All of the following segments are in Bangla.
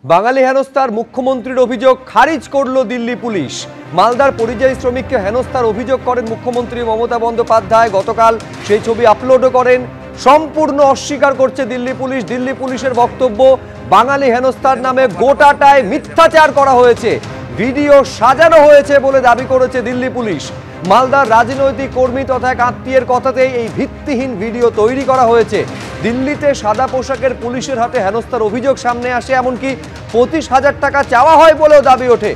বাঙালি হেনস্থার মুখ্যমন্ত্রীর অভিযোগ খারিজ করল দিল্লি পুলিশ। মালদার পরিযায়ী শ্রমিককে হেনস্থার অভিযোগ করেন মুখ্যমন্ত্রী মমতা বন্দ্যোপাধ্যায়। গতকাল সেই ছবি আপলোডও করেন। সম্পূর্ণ অস্বীকার করছে দিল্লি পুলিশ। দিল্লি পুলিশের বক্তব্য, বাঙালি হেনস্থার নামে গোটাটায় মিথ্যাচার করা হয়েছে, ভিডিও সাজানো হয়েছে বলে দাবি করেছে দিল্লি পুলিশ। মালদার রাজনৈতিক কর্মী তথা এক আত্মীয়ের কথাতেই এই ভিত্তিহীন ভিডিও তৈরি করা হয়েছে। দিল্লিতে সাদা পোশাকের পুলিশের হাতে হেনস্থার অভিযোগ সামনে আসে, এমনকি 25,000 টাকা চাওয়া হয় বলেও দাবি ওঠে।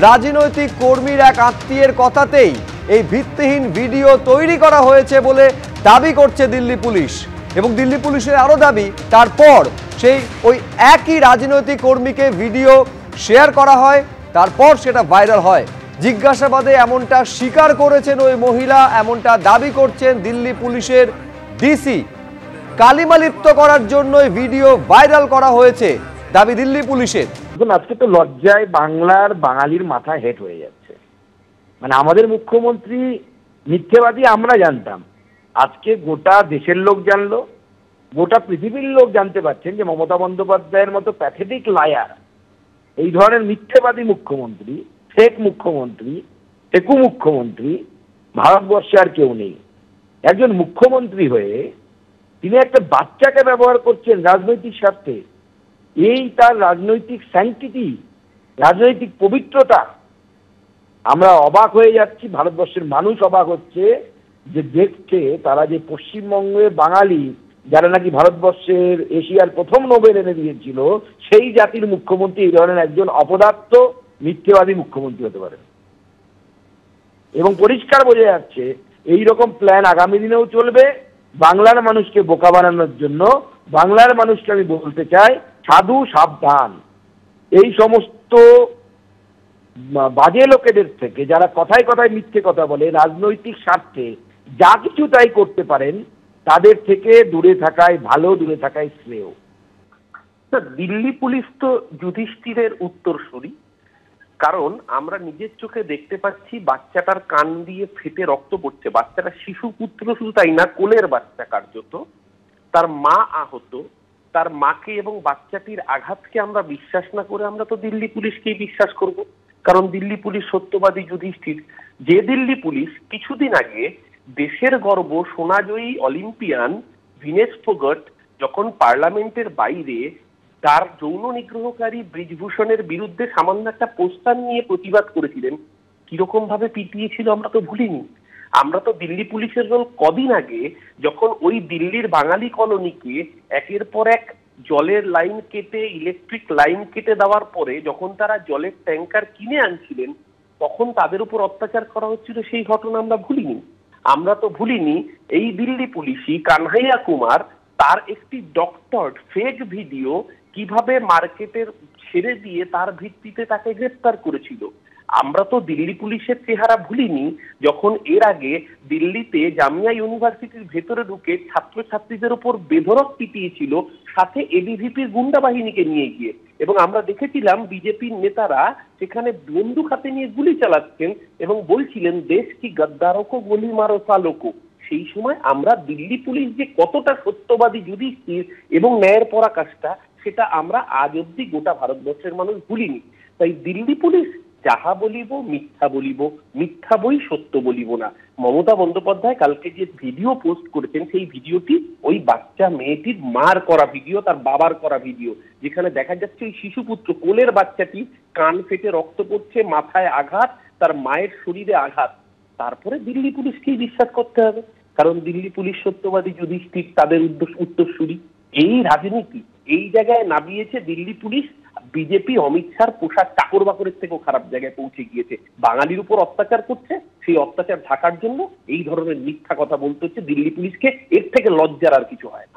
রাজনৈতিক কর্মীর এক আত্মীয়ের কথাতেই এই ভিত্তিহীন ভিডিও তৈরি করা হয়েছে বলে দাবি করছে দিল্লি পুলিশ। এবং দিল্লি পুলিশের আরও দাবি, তারপর সেই ওই একই রাজনৈতিক কর্মীকে ভিডিও শেয়ার করা হয়, তারপর সেটা ভাইরাল হয়। জিজ্ঞাসাবাদে এমনটা স্বীকার করেছেন ওই মহিলা, এমনটা দাবি করছেন দিল্লি পুলিশের ডিসি। কালিমা লিপ্ত করার জন্যই ভিডিও ভাইরাল করা হয়েছে দাবি দিল্লি পুলিশের। আজকে তো লজ্জায় বাংলার বাঙালির মাথা হেট হয়ে যাচ্ছে। মানে আমাদের মুখ্যমন্ত্রী মিথ্যেবাদী আমরা জানতাম, আজকে গোটা দেশের লোক জানলো, গোটা পৃথিবীর লোক জানতে পারছেন যে মমতা বন্দ্যোপাধ্যায়ের মতো প্যাথেটিক লায়ার, এই ধরনের মিথ্যেবাদী মুখ্যমন্ত্রী, ফেক মুখ্যমন্ত্রী, ফেকু মুখ্যমন্ত্রী ভারতবর্ষে আর কেউ নেই। একজন মুখ্যমন্ত্রী হয়ে তিনি একটা বাচ্চাকে ব্যবহার করছেন রাজনৈতিক স্বার্থে। এই তার রাজনৈতিক স্যাংটিটি, রাজনৈতিক পবিত্রতা। আমরা অবাক হয়ে যাচ্ছি, ভারতবর্ষের মানুষ অবাক হচ্ছে যে দেখছে তারা যে পশ্চিমবঙ্গে বাঙালি, যারা নাকি ভারতবর্ষের এশিয়ার প্রথম নোবেল এনে দিয়েছিল, সেই জাতির মুখ্যমন্ত্রী এই ধরনের একজন অপদার্থ মিথ্যেবাদী মুখ্যমন্ত্রী হতে পারে। এবং পরিষ্কার বোঝা যাচ্ছে এই রকম প্ল্যান আগামী দিনেও চলবে বাংলার মানুষকে বোকা বানানোর জন্য। বাংলার মানুষকে আমি বলতে চাই, সাধু সাবধান। এই সমস্ত বাজে লোকেদের থেকে, যারা কথায় কথায় মিথ্যে কথা বলে, রাজনৈতিক স্বার্থে যা কিছু তাই করতে পারেন, তাদের থেকে দূরে থাকাই ভালো, দূরে থাকাই শ্রেয়। দিল্লি পুলিশ তো যুধিষ্ঠিরের উত্তরসূরি। কারণ আমরা নিজের চোখে দেখতে পাচ্ছি বাচ্চাটার কান দিয়ে ফেটে রক্ত পড়ছে। বাচ্চাটা শিশু পুত্র, শুধু তাই না, কোলের বাচ্চা কার্যত। তার মা আহত। তার মাকে এবং বাচ্চাটির আঘাতকে আমরা বিশ্বাস না করে আমরা তো দিল্লি পুলিশকেই বিশ্বাস করব। কারণ দিল্লি পুলিশ সত্যবাদী যুধিষ্ঠির। যে দিল্লি পুলিশ কিছুদিন আগে দেশের গর্ব সোনাজয়ী অলিম্পিয়ান ভিনেস ফোগট যখন পার্লামেন্টের বাইরে তার যৌন নিগ্রহকারী ব্রিজভূষণের বিরুদ্ধে সামান্য একটা পোস্টার নিয়ে প্রতিবাদ করেছিলেন, কিরকম ভাবে পিটিয়েছিল আমরা তো ভুলিনি। আমরা তো দিল্লি পুলিশের রোল কদিন আগে, যখন ওই দিল্লির বাঙালি কলোনিকে একের পর এক জলের লাইন কেটে, ইলেকট্রিক লাইন কেটে দেওয়ার পরে যখন তারা জলের ট্যাঙ্কার কিনে আনছিলেন, তখন তাদের উপর অত্যাচার করা হচ্ছিল, সেই ঘটনা আমরা ভুলিনি। আমরা তো ভুলিনি এই দিল্লি পুলিশই কানহাইয়া কুমার তার একটি ডক্টর ফেক ভিডিও কিভাবে মার্কেটের ছেড়ে দিয়ে তার ভিত্তিতে তাকে গ্রেফতার করেছিল। আমরা তো দিল্লি পুলিশের চেহারা ভুলিনি, যখন এর আগে দিল্লিতে জামিয়া ইউনিভার্সিটির ভেতরে ঢুকে ছাত্রছাত্রীদের উপর বেধড়ক পিটিয়েছিল, সাথে এবিভিপির গুন্ডা বাহিনীকে নিয়ে গিয়ে। এবং আমরা দেখেছিলাম বিজেপির নেতারা সেখানে বন্দুক হাতে নিয়ে গুলি চালাচ্ছেন এবং বলছিলেন দেশ কি গদ্দারকো গুলি মারো সালোকো। সেই সময় আমরা দিল্লি পুলিশ যে কতটা সত্যবাদী যুধিষ্ঠির এবং ন্যায়ের পরাকাষ্ঠা, সেটা আমরা আজ অব্দি গোটা ভারতবর্ষের মানুষ ভুলিনি। তাই দিল্লি পুলিশ যাহা বলিব মিথ্যা বলিব, মিথ্যা বই সত্য বলিব না। মমতা বন্দ্যোপাধ্যায় কালকে যে ভিডিও পোস্ট করেছেন, সেই ভিডিওটি ওই বাচ্চা মেয়েটির মার করা ভিডিও, তার বাবার করা ভিডিও, যেখানে দেখা যাচ্ছে ওই শিশুপুত্র কোলের বাচ্চাটি কান ফেটে রক্ত পড়ছে, মাথায় আঘাত, তার মায়ের শরীরে আঘাত। তারপরে দিল্লি পুলিশকেই বিশ্বাস করতে হবে, কারণ দিল্লি পুলিশ সত্যবাদী যুধিষ্ঠির, তাদের উত্তরসূরি। এই রাজনীতি এই জায়গায় নামিয়েছে দিল্লি পুলিশ। বিজেপি অমিত শাহর পোশাক চাকর বাকরের থেকেও খারাপ জায়গায় পৌঁছে গিয়েছে। বাঙালির উপর অত্যাচার করছে, সেই অত্যাচার ঢাকার জন্য এই ধরনের মিথ্যা কথা বলতে হচ্ছে দিল্লি পুলিশকে। এর থেকে লজ্জার আর কিছু হয় না।